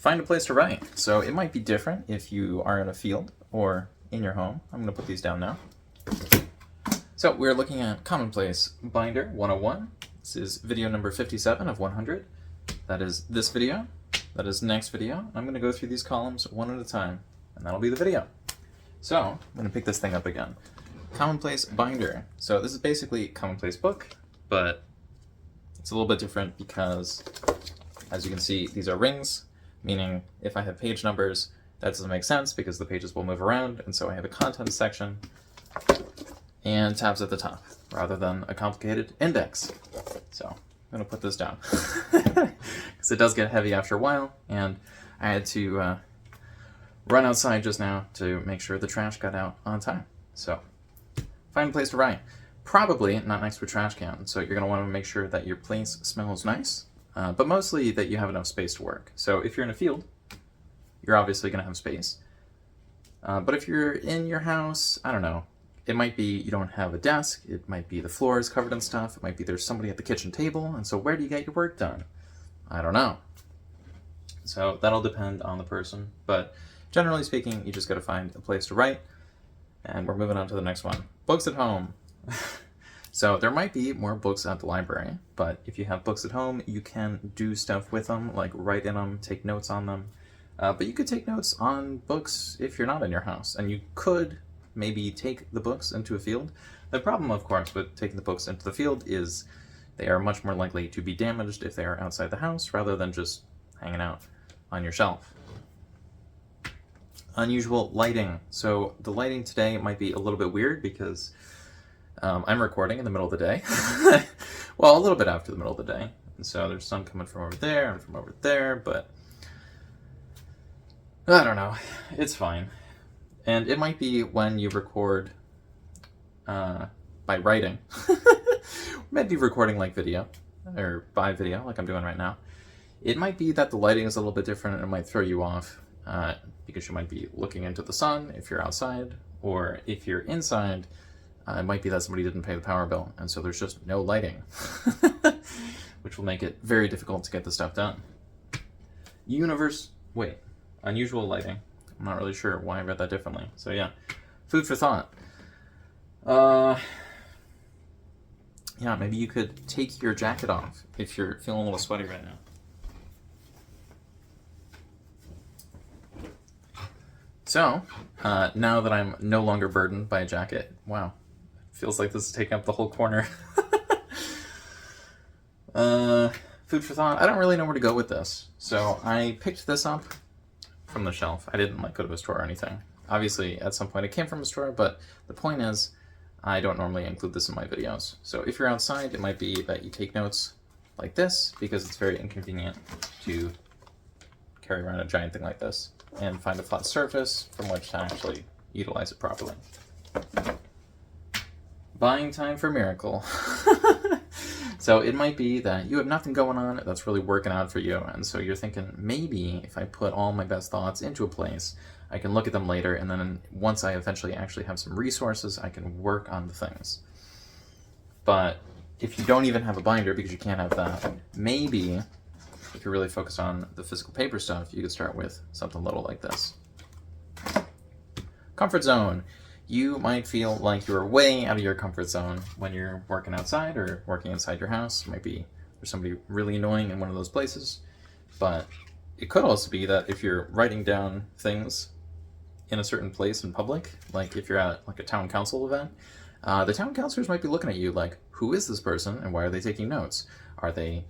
find a place to write. So it might be different if you are in a field or in your home. I'm going to put these down now. So we're looking at Commonplace Binder 101. This is video number 57 of 100. That is this video. That is next video. I'm going to go through these columns one at a time, and that'll be the video. So I'm going to pick this thing up again. Commonplace Binder. So this is basically Commonplace book, but it's a little bit different because, as you can see, these are rings, meaning if I have page numbers, that doesn't make sense because the pages will move around, and so I have a content section and tabs at the top rather than a complicated index. So I'm going to put this down because it does get heavy after a while, and I had to run outside just now to make sure the trash got out on time. So find a place to write. Probably not next to a trash can, so you're going to want to make sure that your place smells nice, but mostly that you have enough space to work. So if you're in a field, you're obviously going to have space. But if you're in your house, I don't know, it might be you don't have a desk, it might be the floor is covered in stuff, it might be there's somebody at the kitchen table, and so where do you get your work done? I don't know. So that'll depend on the person, but generally speaking, you just got to find a place to write, and we're moving on to the next one. Books at home. So there might be more books at the library, but if you have books at home, you can do stuff with them, like write in them, take notes on them. But you could take notes on books if you're not in your house, and you could maybe take the books into a field. The problem, of course, with taking the books into the field is they are much more likely to be damaged if they are outside the house rather than just hanging out on your shelf. Unusual lighting. So the lighting today might be a little bit weird because I'm recording in the middle of the day. Well, a little bit after the middle of the day. And so there's sun coming from over there and from over there, but I don't know. It's fine. And it might be when you record by writing. Might be recording like video, or by video, like I'm doing right now. It might be that the lighting is a little bit different and it might throw you off because you might be looking into the sun if you're outside, or if you're inside, it might be that somebody didn't pay the power bill, and so there's just no lighting, which will make it very difficult to get the stuff done. Unusual lighting. I'm not really sure why I read that differently. So yeah, food for thought. Yeah, maybe you could take your jacket off if you're feeling a little sweaty right now. So, now that I'm no longer burdened by a jacket, wow, feels like this is taking up the whole corner. Food for thought. I don't really know where to go with this. So I picked this up from the shelf. I didn't go to a store or anything. Obviously, at some point it came from a store, but the point is, I don't normally include this in my videos. So if you're outside, it might be that you take notes like this, because it's very inconvenient to carry around a giant thing like this and find a flat surface from which to actually utilize it properly. Buying time for miracle. So it might be that you have nothing going on that's really working out for you, and so you're thinking, maybe if I put all my best thoughts into a place, I can look at them later, and then once I eventually actually have some resources, I can work on the things. But if you don't even have a binder, because you can't have that, maybe if you're really focused on the physical paper stuff, you could start with something little like this. Comfort zone. You might feel like you're way out of your comfort zone when you're working outside or working inside your house. It might be there's somebody really annoying in one of those places. But it could also be that if you're writing down things in a certain place in public, like if you're at like a town council event, the town councilors might be looking at you like, who is this person and why are they taking notes? Are they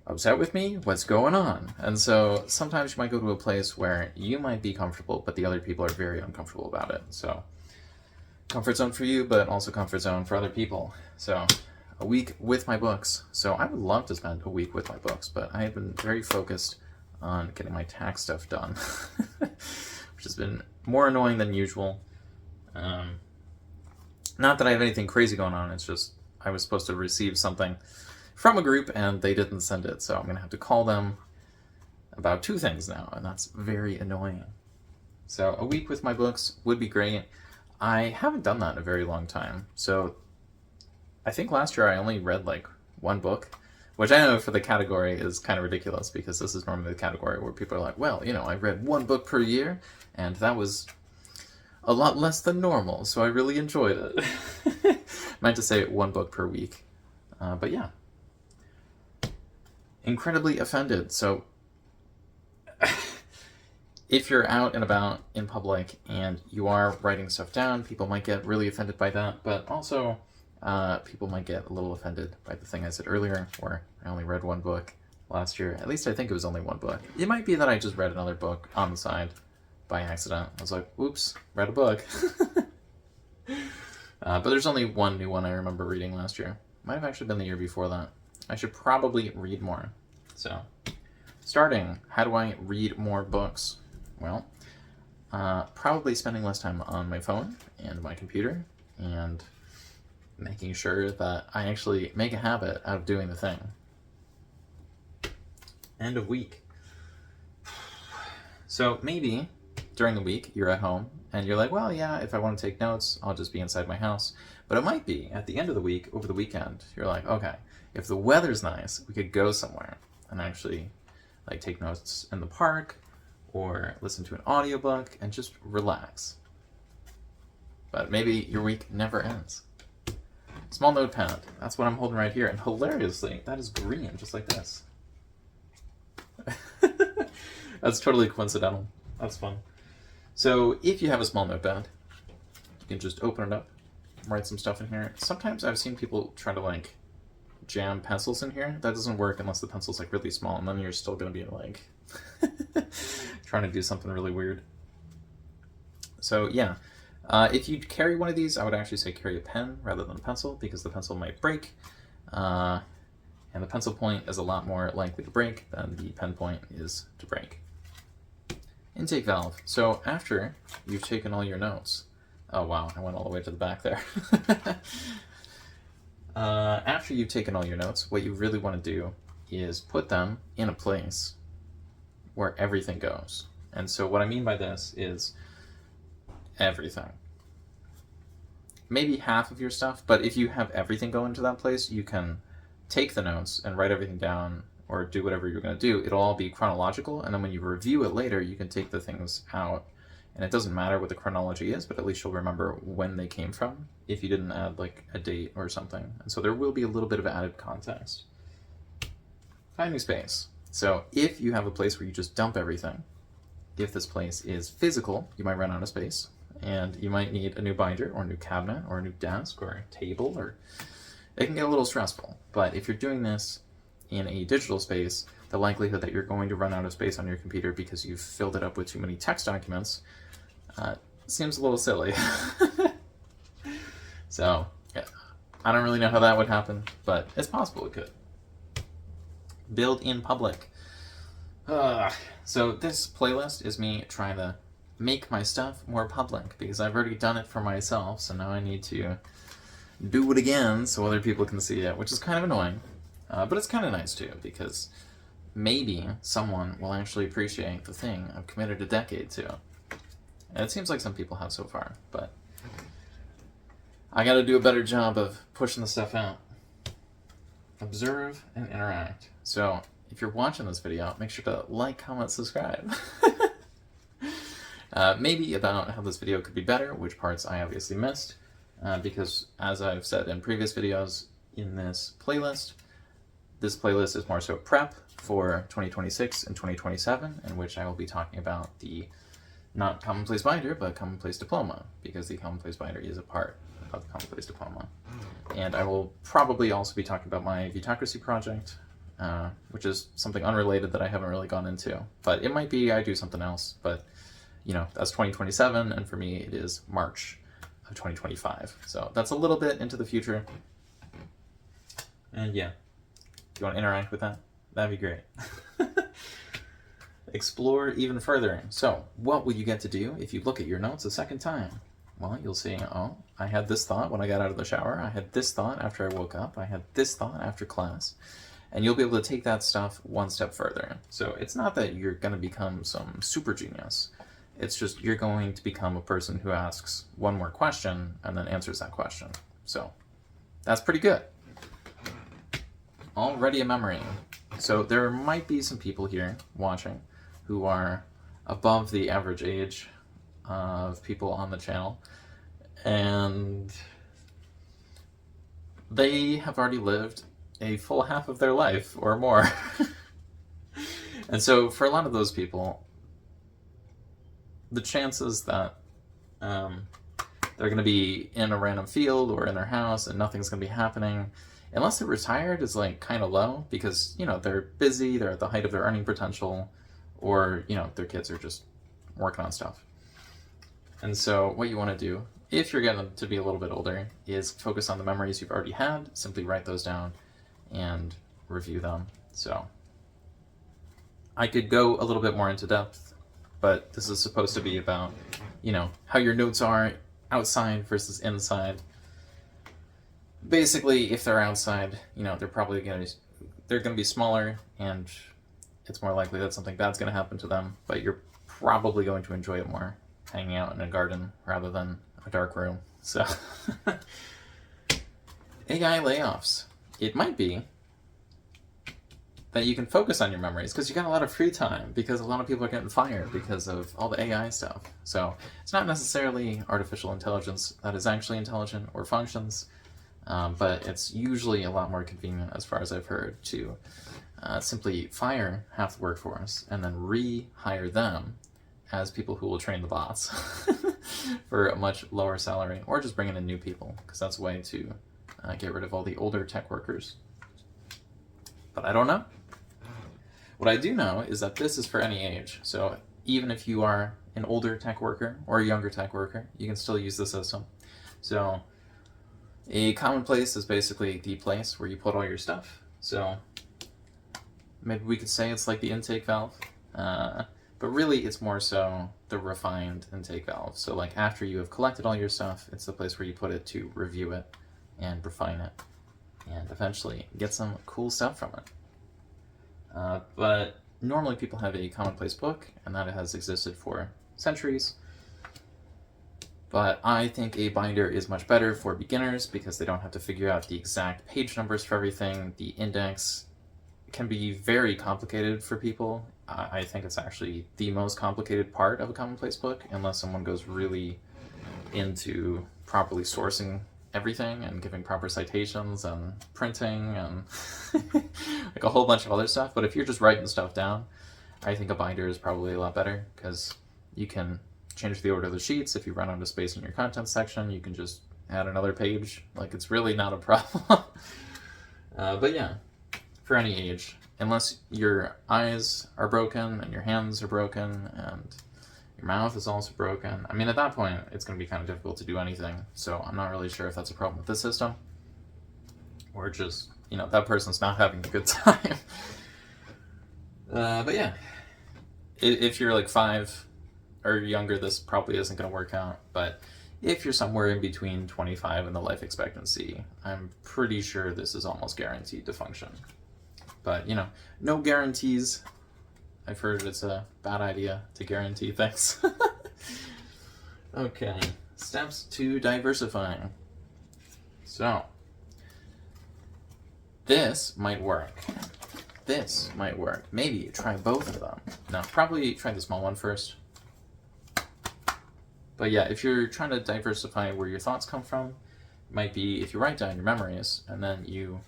upset with me? What's going on? And so sometimes you might go to a place where you might be comfortable, but the other people are very uncomfortable about it. So comfort zone for you, but also comfort zone for other people. So a week with my books. So I would love to spend a week with my books, but I have been very focused on getting my tax stuff done, which has been more annoying than usual. Not that I have anything crazy going on, it's just I was supposed to receive something from a group and they didn't send it, so I'm going to have to call them about 2 things now, and that's very annoying. So a week with my books would be great. I haven't done that in a very long time, so I think last year I only read like 1 book, Which I know for the category is kind of ridiculous, because this is normally the category where people are like, well, you know, I read 1 book per year, and that was a lot less than normal, so I really enjoyed it. Meant to say 1 book per week. But yeah. Incredibly offended. So if you're out and about in public and you are writing stuff down, people might get really offended by that, but also people might get a little offended by the thing I said earlier, where I only read 1 book last year. At least I think it was only 1 book. It might be that I just read another book on the side by accident. I was like, oops, read a book. But there's only 1 new one I remember reading last year. Might have actually been the year before that. I should probably read more. So, starting, how do I read more books? Well, probably spending less time on my phone and my computer, and making sure that I actually make a habit out of doing the thing. End of week. So maybe during the week you're at home and you're like, well, yeah, if I want to take notes, I'll just be inside my house. But it might be at the end of the week, over the weekend, you're like, okay, if the weather's nice, we could go somewhere and actually like take notes in the park or listen to an audiobook and just relax. But maybe your week never ends. Small notepad. That's what I'm holding right here. And hilariously, that is green, just like this. That's totally coincidental. That's fun. So if you have a small notepad, you can just open it up, write some stuff in here. Sometimes I've seen people try to like jam pencils in here. That doesn't work unless the pencil's like really small, and then you're still going to be like trying to do something really weird. So yeah. If you carry one of these, I would actually say carry a pen rather than a pencil, because the pencil might break, and the pencil point is a lot more likely to break than the pen point is to break. Intake valve. So after you've taken all your notes, oh wow, I went all the way to the back there. After you've taken all your notes, what you really want to do is put them in a place where everything goes. And so what I mean by this is everything. Maybe half of your stuff, but if you have everything go into that place, you can take the notes and write everything down or do whatever you're going to do. It'll all be chronological, and then when you review it later, you can take the things out. And it doesn't matter what the chronology is, but at least you'll remember when they came from, if you didn't add like a date or something. And so there will be a little bit of added context. Finding space. So if you have a place where you just dump everything, if this place is physical, you might run out of space. And you might need a new binder or a new cabinet or a new desk or a table, or it can get a little stressful. But if you're doing this in a digital space, the likelihood that you're going to run out of space on your computer because you've filled it up with too many text documents seems a little silly. So yeah, I don't really know how that would happen, but it's possible it could. Build in public. So this playlist is me trying to make my stuff more public, because I've already done it for myself, so now I need to do it again so other people can see it, which is kind of annoying. But it's kind of nice too, because maybe someone will actually appreciate the thing I've committed a decade to. And it seems like some people have so far, but I gotta do a better job of pushing the stuff out. Observe and interact. So if you're watching this video, make sure to like, comment, subscribe. Maybe about how this video could be better, which parts I obviously missed, because as I've said in previous videos in this playlist is more so prep for 2026 and 2027, in which I will be talking about the not Commonplace Binder, but Commonplace Diploma, because the Commonplace Binder is a part of the Commonplace Diploma. And I will probably also be talking about my Vitocracy project, which is something unrelated that I haven't really gone into. But it might be I do something else, but you know, that's 2027, and for me it is March of 2025. So that's a little bit into the future. And yeah, if you want to interact with that, that'd be great. Explore even further. So what will you get to do if you look at your notes a second time? Well, you'll see, oh, I had this thought when I got out of the shower. I had this thought after I woke up. I had this thought after class. And you'll be able to take that stuff one step further. So it's not that you're going to become some super genius. It's just you're going to become a person who asks one more question and then answers that question. So that's pretty good. already a memory. So there might be some people here watching who are above the average age of people on the channel, and they have already lived a full half of their life or more. And so for a lot of those people, the chances that they're going to be in a random field or in their house and nothing's going to be happening, unless they're retired, is like kind of low, because, you know, they're busy, they're at the height of their earning potential, or, you know, their kids are just working on stuff. And so what you want to do, if you're getting to be a little bit older, is focus on the memories you've already had, simply write those down and review them. So I could go a little bit more into depth, but this is supposed to be about, you know, how your notes are outside versus inside. Basically, if they're outside, you know, they're going to be smaller, and it's more likely that something bad's going to happen to them, but you're probably going to enjoy it more hanging out in a garden rather than a dark room. So AI layoffs. It might be that you can focus on your memories because you got a lot of free time, because a lot of people are getting fired because of all the AI stuff. So it's not necessarily artificial intelligence that is actually intelligent or functions, but it's usually a lot more convenient, as far as I've heard, to simply fire half the workforce and then rehire them as people who will train the bots for a much lower salary, or just bringing in new people, because that's a way to get rid of all the older tech workers. But I don't know. What I do know is that this is for any age. So even if you are an older tech worker or a younger tech worker, you can still use the system. So a common place is basically the place where you put all your stuff. So maybe we could say it's like the intake valve, but really it's more so the refined intake valve. So like after you have collected all your stuff, it's the place where you put it to review it and refine it and eventually get some cool stuff from it. But normally people have a commonplace book, and that has existed for centuries. But I think a binder is much better for beginners, because they don't have to figure out the exact page numbers for everything. The index can be very complicated for people. I think it's actually the most complicated part of a commonplace book, unless someone goes really into properly sourcing everything and giving proper citations and printing and like a whole bunch of other stuff. But if you're just writing stuff down, I think a binder is probably a lot better, because you can change the order of the sheets. If you run out of space in your content section, you can just add another page. Like, it's really not a problem. But yeah, for any age, unless your eyes are broken and your hands are broken and your mouth is also broken. I mean, at that point, it's going to be kind of difficult to do anything. So I'm not really sure if that's a problem with this system, or just, you know, that person's not having a good time. But yeah, if you're like 5 or younger, this probably isn't going to work out. But if you're somewhere in between 25 and the life expectancy, I'm pretty sure this is almost guaranteed to function. But, you know, no guarantees. I've heard it's a bad idea to guarantee things. Okay, steps to diversifying. So, this might work. This might work. Maybe try both of them. No, probably try the small one first. But yeah, if you're trying to diversify where your thoughts come from, it might be if you write down your memories and then you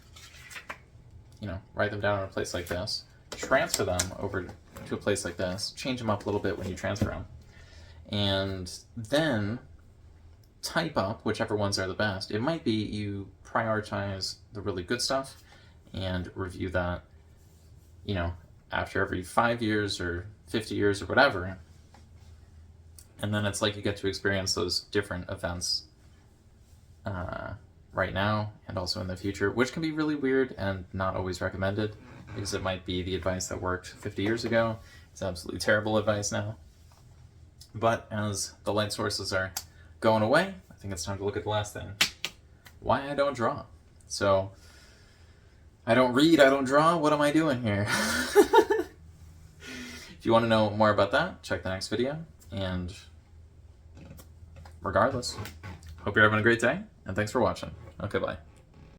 know, write them down in a place like this, transfer them over to a place like this, change them up a little bit when you transfer them, and then type up whichever ones are the best. It might be you prioritize the really good stuff and review that, you know, after every 5 years or 50 years or whatever. And then it's like you get to experience those different events right now and also in the future, which can be really weird and not always recommended, because it might be the advice that worked 50 years ago. It's absolutely terrible advice now. But as the light sources are going away, I think it's time to look at the last thing. Why I don't draw. So, I don't read, I don't draw, what am I doing here? If you want to know more about that, check the next video. And regardless, hope you're having a great day, and thanks for watching. Okay, bye.